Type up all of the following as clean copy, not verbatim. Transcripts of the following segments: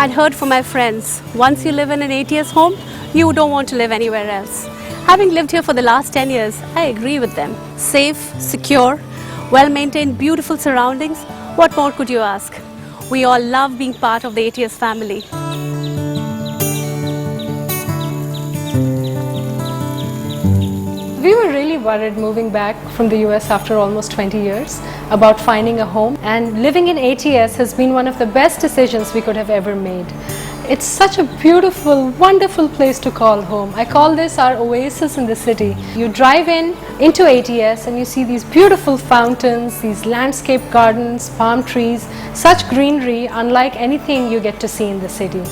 I'd heard from my friends, once you live in an ATS home, you don't want to live anywhere else. Having lived here for the last 10 years, I agree with them. Safe, secure, well-maintained, beautiful surroundings. What more could you ask? We all love being part of the ATS family. We were really worried moving back from the US after almost 20 years about finding a home, and living in ATS has been one of the best decisions we could have ever made. It's such a beautiful, wonderful place to call home. I call this our oasis in the city. You drive into ATS and you see these beautiful fountains, these landscape gardens, palm trees, such greenery unlike anything you get to see in the city.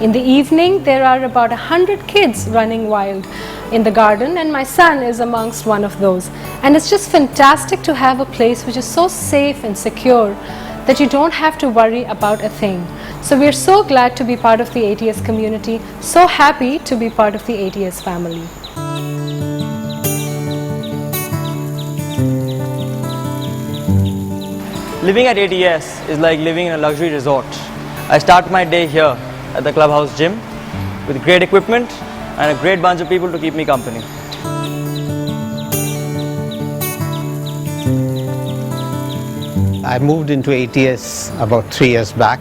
In the evening, there are about 100 kids running wild in the garden, and my son is amongst one of those. And it's just fantastic to have a place which is so safe and secure that you don't have to worry about a thing. So we're so glad to be part of the ATS community, so happy to be part of the ATS family. Living at ATS is like living in a luxury resort. I start my day here at the clubhouse gym with great equipment and a great bunch of people to keep me company. I moved into ATS about 3 years back,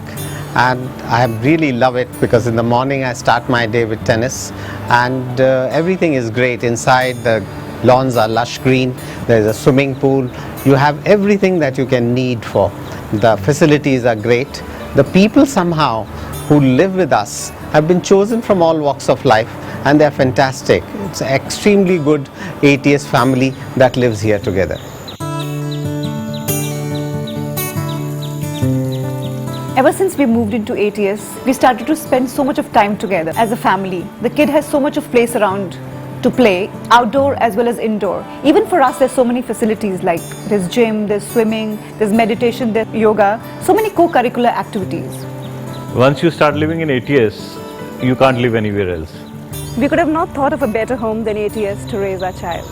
and I really love it because in the morning I start my day with tennis, and everything is great. Inside, the lawns are lush green, there's a swimming pool, you have everything that you can need for. The facilities are great. The people somehow who live with us have been chosen from all walks of life, and they're fantastic. It's an extremely good ATS family that lives here together. Ever since we moved into ATS, we started to spend so much of time together as a family. The kid has so much of place around to play, outdoor as well as indoor. Even for us, there's so many facilities, like there's gym, there's swimming, there's meditation, there's yoga, so many co-curricular activities. Once you start living in ATS, you can't live anywhere else. We could have not thought of a better home than ATS to raise our child.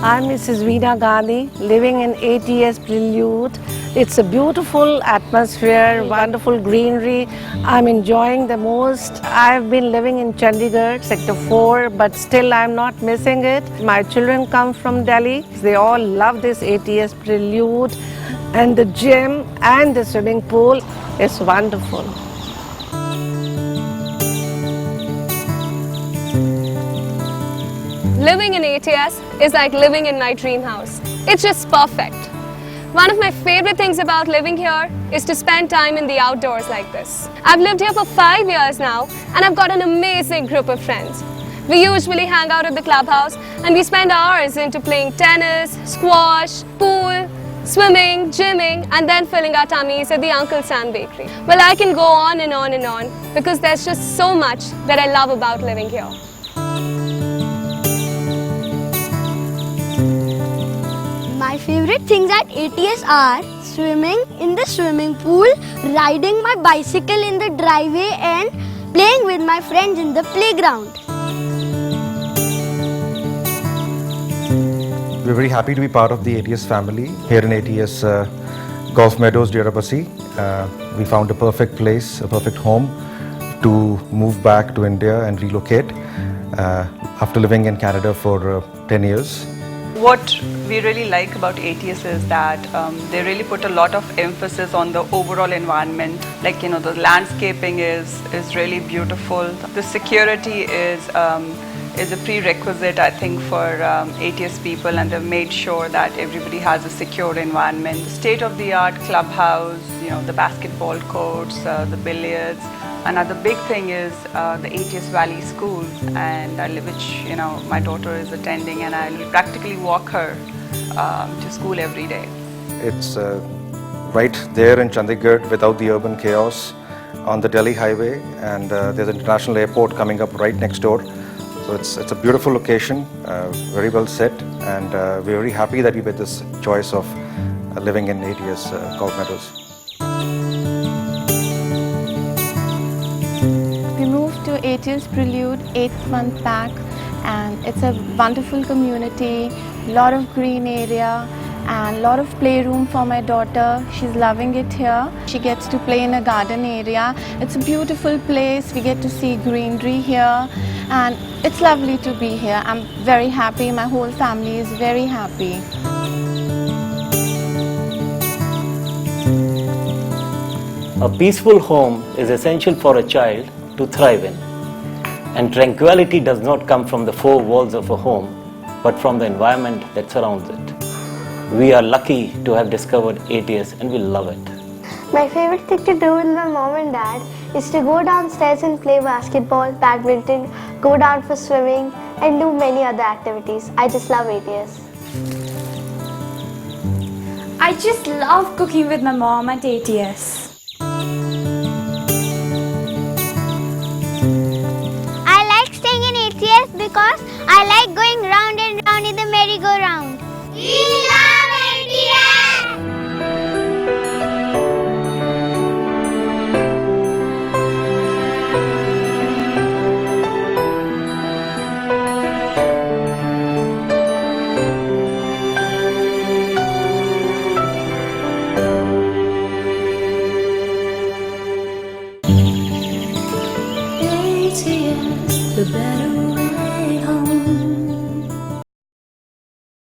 I'm Mrs. Veena Gandhi, living in ATS Prelude. It's a beautiful atmosphere, wonderful greenery. I'm enjoying the most. I've been living in Chandigarh, Sector 4, but still I'm not missing it. My children come from Delhi. They all love this ATS Prelude, and the gym and the swimming pool is wonderful. Living in ATS is like living in my dream house. It's just perfect. One of my favorite things about living here is to spend time in the outdoors like this. I've lived here for 5 years now, and I've got an amazing group of friends. We usually hang out at the clubhouse and we spend hours into playing tennis, squash, pool, swimming, gymming, and then filling our tummies at the Uncle Sam Bakery. Well, I can go on and on and on because there's just so much that I love about living here. My favorite things at ATS are swimming in the swimming pool, riding my bicycle in the driveway, and playing with my friends in the playground. We're very happy to be part of the ATS family here in ATS Golf Meadows, Deerabassi. We found a perfect place, a perfect home to move back to India and relocate after living in Canada for 10 years. What we really like about ATS is that they really put a lot of emphasis on the overall environment. Like, you know, the landscaping is really beautiful. The security is a prerequisite, I think, for ATS people, and they've made sure that everybody has a secure environment. State-of-the-art clubhouse, you know, the basketball courts, the billiards. Another big thing is the ATS Valley School, and which, you know, my daughter is attending, and I practically walk her to school every day. It's right there in Chandigarh without the urban chaos on the Delhi highway, and there's an international airport coming up right next door. So it's a beautiful location, very well set, and we're very happy that we made this choice of living in ATS Golf Meadows. We moved to ATS Prelude 8 months back, and it's a wonderful community, lot of green area, and a lot of playroom for my daughter. She's loving it here. She gets to play in a garden area. It's a beautiful place. We get to see greenery here and it's lovely to be here. I'm very happy. My whole family is very happy. A peaceful home is essential for a child to thrive in. And tranquility does not come from the four walls of a home, but from the environment that surrounds it. We are lucky to have discovered ATS and we love it. My favorite thing to do with my mom and dad is to go downstairs and play basketball, badminton, go down for swimming and do many other activities. I just love ATS. I just love cooking with my mom at ATS. I like staying in ATS because I like going round and round in the merry-go-round.